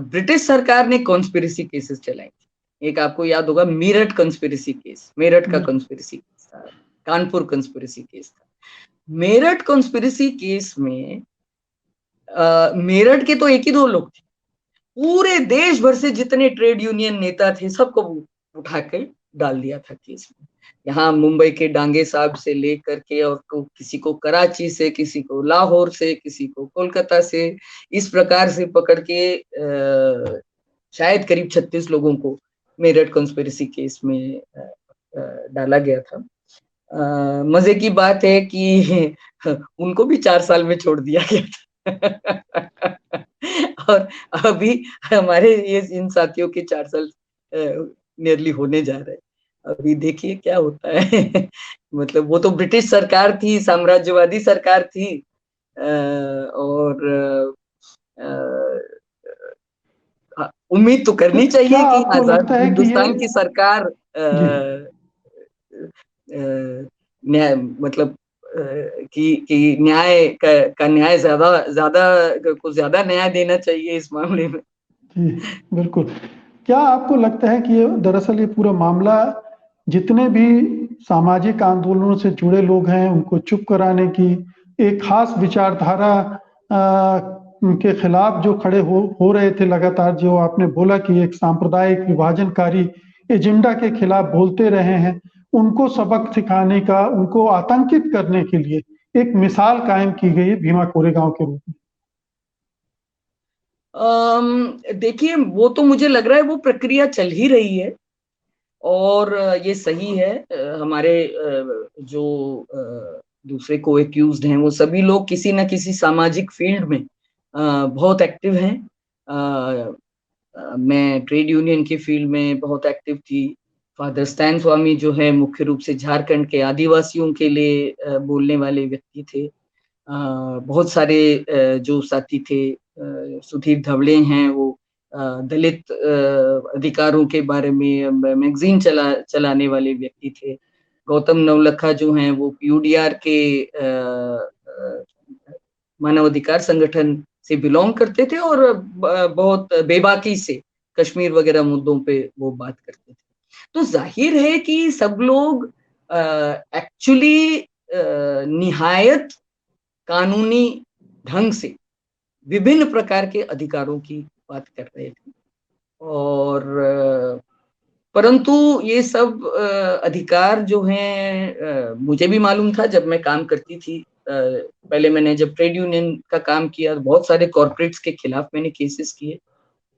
ब्रिटिश सरकार ने कॉन्स्पिरेसी केसेस चलाई थी। एक आपको याद होगा मेरठ कॉन्स्पिरेसी केस, मेरठ का कॉन्स्पिरेसी केस था, कानपुर कॉन्स्पिरेसी केस था। मेरठ कॉन्स्पिरेसी केस में मेरठ के तो एक ही दो लोग थे, पूरे देश भर से जितने ट्रेड यूनियन नेता थे सबको उठा के डाल दिया था केस में। यहाँ मुंबई के डांगे साहब से लेकर के और किसी को कराची से, किसी को लाहौर से, किसी को कोलकाता से, इस प्रकार से पकड़ के शायद करीब 36 लोगों को मेरठ कॉन्स्पिरेसी केस में डाला गया था। मजे की बात है कि उनको भी 4 साल में छोड़ दिया गया था। और अभी हमारे ये इन साथियों के 4 साल नियरली होने जा रहे हैं। अभी देखिए क्या होता है। मतलब वो तो ब्रिटिश सरकार थी, साम्राज्यवादी सरकार थी, और उम्मीद तो करनी क्या चाहिए कि आपको आजाद लगता है कि ये हिंदुस्तान की सरकार जी न्याय मतलब कि न्याय का न्याय ज्यादा ज्यादा को ज्यादा न्याय देना चाहिए इस मामले में। जी बिल्कुल। क्या आपको लगता है कि ये दरअसल ये पूरा मामला जितने भी सामाजिक आंदोलनों से जुड़े लोग हैं उनको चुप कराने की, एक खास विचारधारा के खिलाफ जो खड़े हो रहे थे लगातार, जो आपने बोला कि एक सांप्रदायिक विभाजनकारी एजेंडा के खिलाफ बोलते रहे हैं, उनको सबक सिखाने का, उनको आतंकित करने के लिए एक मिसाल कायम की गई है भीमा कोरेगांव के रूप में? देखिए, वो तो मुझे लग रहा है वो प्रक्रिया चल ही रही है, और ये सही है। हमारे जो दूसरे को एक्यूज्ड हैं वो सभी लोग किसी न किसी सामाजिक फील्ड में बहुत एक्टिव हैं। मैं ट्रेड यूनियन की फील्ड में बहुत एक्टिव थी। फादर स्टैन स्वामी जो है मुख्य रूप से झारखंड के आदिवासियों के लिए बोलने वाले व्यक्ति थे। बहुत सारे जो साथी थे, सुधीर धवड़े हैं, वो दलित अधिकारों के बारे में मैगजीन चलाने वाले व्यक्ति थे। गौतम नवलखा जो हैं वो यूडीआर के मानवाधिकार संगठन से बिलोंग करते थे, और बहुत बेबाकी से कश्मीर वगैरह मुद्दों पे वो बात करते थे। तो जाहिर है कि सब लोग एक्चुअली निहायत कानूनी ढंग से विभिन्न प्रकार के अधिकारों की बात कर रहे थे, और परंतु ये सब अधिकार जो हैं, मुझे भी मालूम था जब मैं काम करती थी। पहले मैंने जब ट्रेड यूनियन का काम किया, बहुत सारे कॉर्पोरेट्स के खिलाफ मैंने केसेस किए।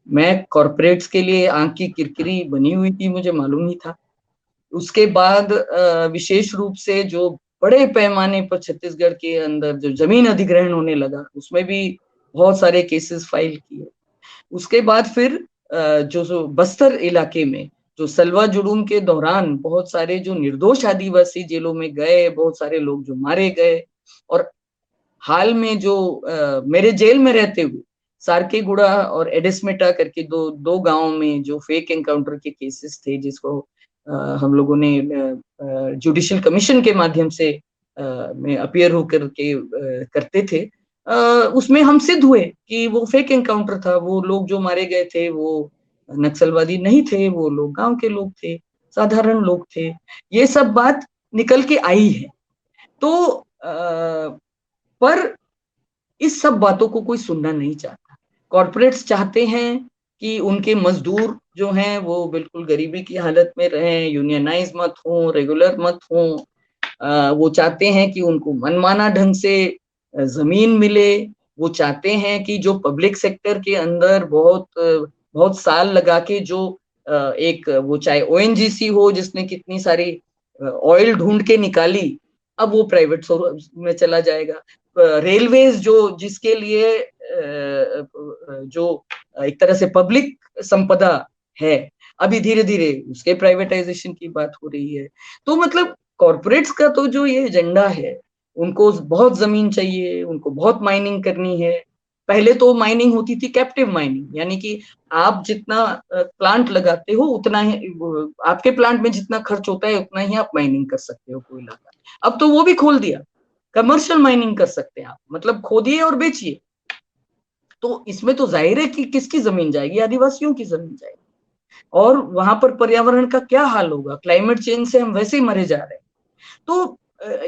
मैं कॉर्पोरेट्स के लिए आंख की किरकिरी बनी हुई थी, मुझे मालूम ही था। उसके बाद विशेष रूप से जो बड़े पैमाने पर छत्तीसगढ़ के अंदर जो जमीन अधिग्रहण होने लगा, उसमें भी बहुत सारे केसेस फाइल किए। उसके बाद फिर जो बस्तर इलाके में जो सलवा जुड़ूम के दौरान बहुत सारे जो निर्दोष आदिवासी जेलों में गए, बहुत सारे लोग जो मारे गए, और हाल में जो मेरे जेल में रहते हुए सारकेगुड़ा और एडिसमेटा करके दो दो गांव में जो फेक एनकाउंटर के केसेस थे, जिसको हम लोगों ने जुडिशियल कमीशन के माध्यम से में अपियर होकर के करते थे, उसमें हम सिद्ध हुए कि वो फेक एनकाउंटर था, वो लोग जो मारे गए थे वो नक्सलवादी नहीं थे, वो लोग गांव के लोग थे, साधारण लोग थे। ये सब बात निकल के आई है। तो पर इस सब बातों को कोई सुनना नहीं चाहता। कॉरपोरेट्स चाहते हैं कि उनके मजदूर जो हैं वो बिल्कुल गरीबी की हालत में रहें, यूनियनाइज मत हो, रेगुलर मत हो। वो चाहते हैं कि उनको मनमाना ढंग से जमीन मिले। वो चाहते हैं कि जो पब्लिक सेक्टर के अंदर बहुत बहुत साल लगा के जो एक वो चाहे ओएनजीसी हो जिसने कितनी सारी ऑयल ढूंढ के निकाली, अब वो प्राइवेट में चला जाएगा। रेलवेज जो जिसके लिए जो एक तरह से पब्लिक संपदा है, अभी धीरे धीरे उसके प्राइवेटाइजेशन की बात हो रही है। तो मतलब कॉरपोरेट्स का तो जो ये एजेंडा है, उनको बहुत जमीन चाहिए, उनको बहुत माइनिंग करनी है। पहले तो माइनिंग होती थी कैप्टिव माइनिंग, यानी कि आप जितना प्लांट लगाते हो उतना ही आपके प्लांट में जितना खर्च होता है उतना ही आप माइनिंग कर सकते हो कोयला का। अब तो वो भी खोल दिया, कमर्शियल माइनिंग कर सकते हैं आप, मतलब खोदिए और बेचिए। तो इसमें तो जाहिर है कि किसकी जमीन जाएगी, आदिवासियों की जमीन जाएगी। और वहां पर पर्यावरण का क्या हाल होगा, क्लाइमेट चेंज से हम वैसे ही मरे जा रहे हैं। तो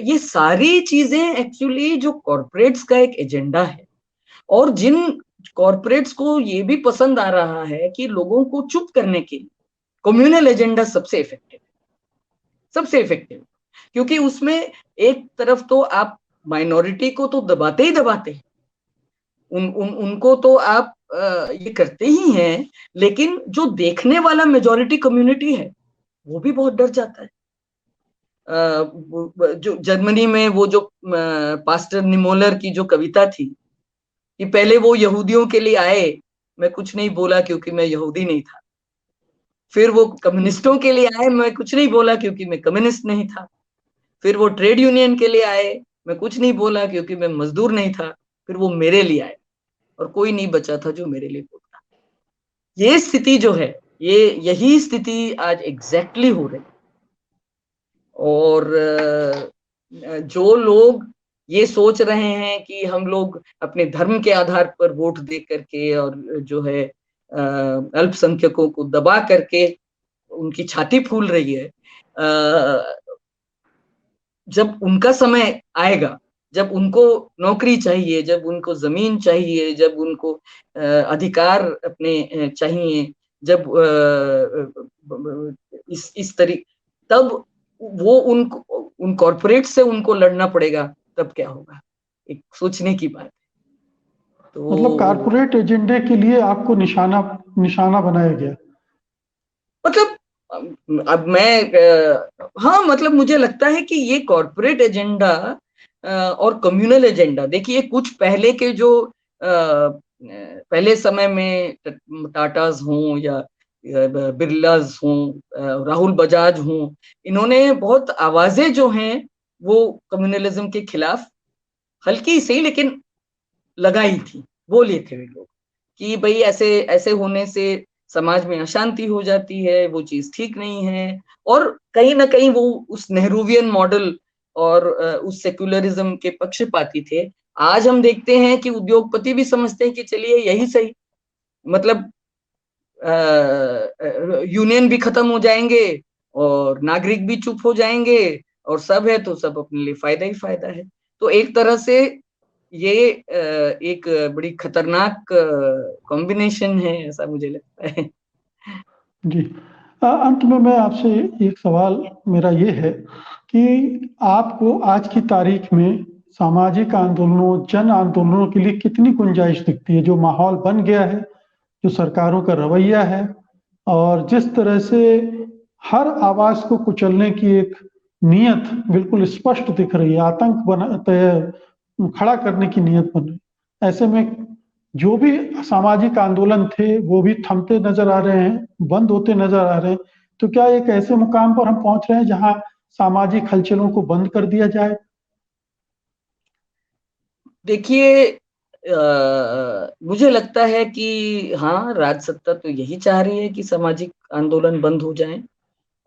ये सारी चीजें एक्चुअली जो कॉरपोरेट्स का एक एजेंडा है, और जिन कॉरपोरेट्स को ये भी पसंद आ रहा है कि लोगों को चुप करने के लिए कम्युनल एजेंडा सबसे इफेक्टिव, सबसे इफेक्टिव। क्योंकि उसमें एक तरफ तो आप माइनॉरिटी को तो दबाते ही दबाते हैं, उनको तो आप ये करते ही हैं, लेकिन जो देखने वाला मेजॉरिटी कम्युनिटी है वो भी बहुत डर जाता है। जो जर्मनी में वो जो पास्टर निमोलर की जो कविता थी कि पहले वो यहूदियों के लिए आए, मैं कुछ नहीं बोला क्योंकि मैं यहूदी नहीं था। फिर वो कम्युनिस्टों के लिए आए, मैं कुछ नहीं बोला क्योंकि मैं कम्युनिस्ट नहीं था। फिर वो ट्रेड यूनियन के लिए आए, मैं कुछ नहीं बोला क्योंकि मैं मजदूर नहीं था। फिर वो मेरे लिए आए और कोई नहीं बचा था जो मेरे लिए बोलता। ये स्थिति जो है, ये यही स्थिति आज एग्जैक्टली हो रही। और जो लोग ये सोच रहे हैं कि हम लोग अपने धर्म के आधार पर वोट दे करके और जो है अल्पसंख्यकों को दबा करके उनकी छाती फूल रही है, जब उनका समय आएगा, जब उनको नौकरी चाहिए, जब उनको जमीन चाहिए, जब उनको अधिकार अपने चाहिए, जब इस तरीके, तब वो उन कॉरपोरेट से उनको लड़ना पड़ेगा। तब क्या होगा, एक सोचने की बात है। मतलब तो कारपोरेट एजेंडे के लिए आपको निशाना निशाना बनाया गया। मतलब अब मैं हाँ, मतलब मुझे लगता है कि ये कॉरपोरेट एजेंडा और कम्युनल एजेंडा, देखिए कुछ पहले के जो पहले समय में टाटाज हों या बिरलाज हों, राहुल बजाज हों, इन्होंने बहुत आवाजें जो हैं वो कम्युनलिज्म के खिलाफ हल्की सी लेकिन लगाई थी, बोले थे वे लोग कि भाई ऐसे ऐसे होने से समाज में अशांति हो जाती है, वो चीज ठीक नहीं है। और कहीं ना कहीं वो उस नेहरूवियन मॉडल और उस सेक्युलरिज्म के पक्षपाती थे। आज हम देखते हैं कि उद्योगपति भी समझते हैं कि चलिए यही सही, मतलब यूनियन भी खत्म हो जाएंगे और नागरिक भी चुप हो जाएंगे, और सब है तो सब अपने लिए फायदा ही फायदा है। तो एक तरह से ये एक बड़ी खतरनाक कॉम्बिनेशन है, ऐसा मुझे लगता है। जी। अंत में मैं आपसे एक सवाल मेरा ये है कि आपको आज की तारीख में सामाजिक आंदोलनों, जन आंदोलनों के लिए कितनी गुंजाइश दिखती है? जो माहौल बन गया है, जो सरकारों का रवैया है, और जिस तरह से हर आवाज को कुचलने की एक नीयत बिल्कुल स्पष्ट दिख रही है, आतंक खड़ा करने की नीयत बन रही है। ऐसे में जो भी सामाजिक आंदोलन थे वो भी थमते नजर आ रहे हैं, बंद होते नजर आ रहे हैं। तो क्या एक ऐसे मुकाम पर हम पहुंच रहे हैं जहां सामाजिक हलचलों को बंद कर दिया जाए? देखिए मुझे लगता है कि हाँ, राज सत्ता तो यही चाह रही है कि सामाजिक आंदोलन बंद हो जाएं।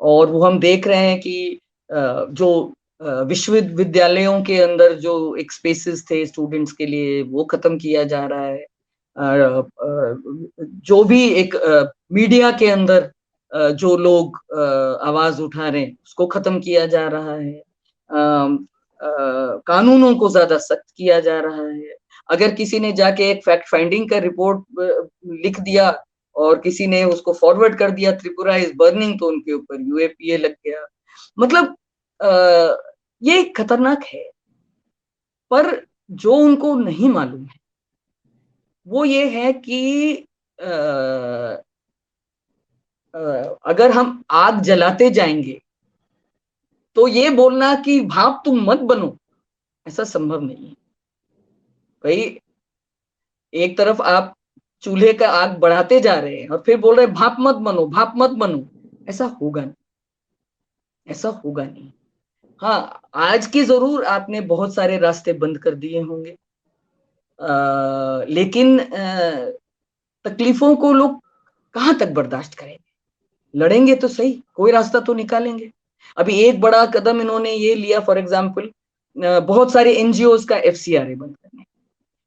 और वो हम देख रहे हैं कि जो विश्वविद्यालयों के अंदर जो एक स्पेसेस थे स्टूडेंट्स के लिए वो खत्म किया जा रहा है। जो भी एक मीडिया के अंदर जो लोग आवाज उठा रहे हैं उसको खत्म किया जा रहा है। कानूनों को ज्यादा सख्त किया जा रहा है। अगर किसी ने जाके एक फैक्ट फाइंडिंग का रिपोर्ट लिख दिया और किसी ने उसको फॉरवर्ड कर दिया त्रिपुरा इज बर्निंग, तो उनके ऊपर यूएपीए लग गया। मतलब ये खतरनाक है। पर जो उनको नहीं मालूम है वो ये है कि अगर हम आग जलाते जाएंगे तो ये बोलना कि भाप तुम मत बनो, ऐसा संभव नहीं है भाई। एक तरफ आप चूल्हे का आग बढ़ाते जा रहे हैं और फिर बोल रहे हैं भाप मत बनो, भाप मत बनो। ऐसा होगा नहीं, ऐसा होगा नहीं। हाँ, आज की जरूर आपने बहुत सारे रास्ते बंद कर दिए होंगे, लेकिन तकलीफों को लोग कहाँ तक बर्दाश्त करेंगे? लड़ेंगे तो सही, कोई रास्ता तो निकालेंगे। अभी एक बड़ा कदम इन्होंने ये लिया, फॉर एग्जाम्पल बहुत सारे एनजीओज का एफसीआरए बंद करने।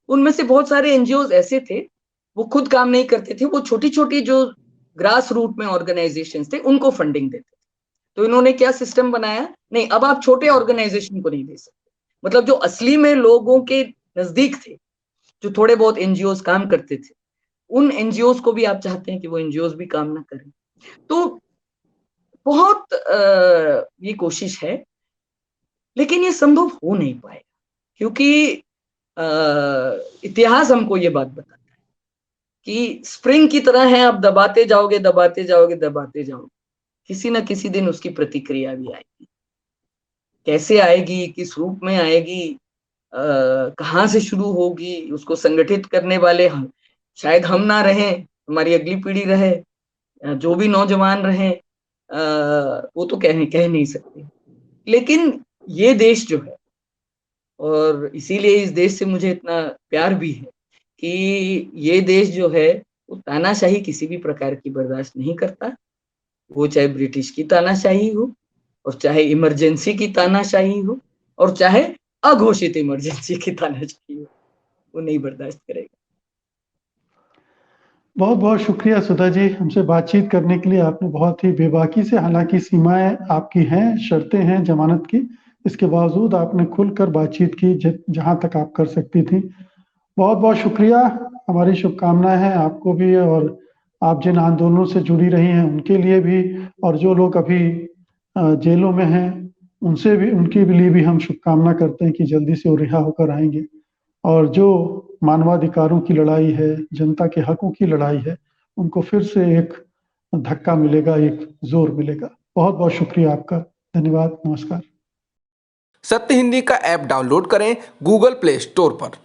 उनमें से बहुत सारे एनजीओज ऐसे थे वो खुद काम नहीं करते थे, वो छोटी छोटी जो ग्रास रूट में ऑर्गेनाइजेशन थे उनको फंडिंग देते थे। तो इन्होंने क्या सिस्टम बनाया, नहीं अब आप छोटे ऑर्गेनाइजेशन को नहीं दे सकते। मतलब जो असली में लोगों के नजदीक थे, जो थोड़े बहुत एनजीओज काम करते थे, उन एनजीओज को भी आप चाहते हैं कि वो एनजीओज भी काम ना करें। तो बहुत ये कोशिश है, लेकिन ये संभव हो नहीं पाएगा क्योंकि इतिहास हमको ये बात बताता है कि स्प्रिंग की तरह है, आप दबाते जाओगे दबाते जाओगे दबाते जाओगे, किसी ना किसी दिन उसकी प्रतिक्रिया भी आएगी। कैसे आएगी, किस रूप में आएगी, कहाँ से शुरू होगी, उसको संगठित करने वाले हम शायद हम ना रहें, हमारी अगली पीढ़ी रहे, जो भी नौजवान रहे, वो तो कह नहीं सकते। लेकिन ये देश जो है, और इसीलिए इस देश से मुझे इतना प्यार भी है कि ये देश जो है वो तानाशाही किसी भी प्रकार की बर्दाश्त नहीं करता। वो चाहे ब्रिटिश की तानाशाही हो, और चाहे इमरजेंसी की तानाशाही हो, और चाहे अघोषित इमरजेंसी की तानाशाही हो, वो नहीं बर्दाश्त करेगा। बहुत बहुत शुक्रिया सुधा जी, हमसे बातचीत करने के लिए। आपने बहुत ही बेबाकी से, हालांकि सीमाएं आपकी हैं, शर्तें हैं जमानत की, इसके बावजूद आपने खुलकर बातचीत की जहां तक आप कर सकती थी। बहुत बहुत शुक्रिया। हमारी शुभकामनाएं हैं आपको भी, और आप जिन आंदोलनों से जुड़ी रही हैं उनके लिए भी, और जो लोग अभी जेलों में हैं उनसे भी, उनके लिए भी हम शुभकामना करते हैं कि जल्दी से वो रिहा होकर आएंगे। और जो मानवाधिकारों की लड़ाई है, जनता के हकों की लड़ाई है, उनको फिर से एक धक्का मिलेगा, एक जोर मिलेगा। बहुत बहुत शुक्रिया आपका। धन्यवाद। नमस्कार। सत्य हिंदी का ऐप डाउनलोड करें गूगल प्ले स्टोर पर।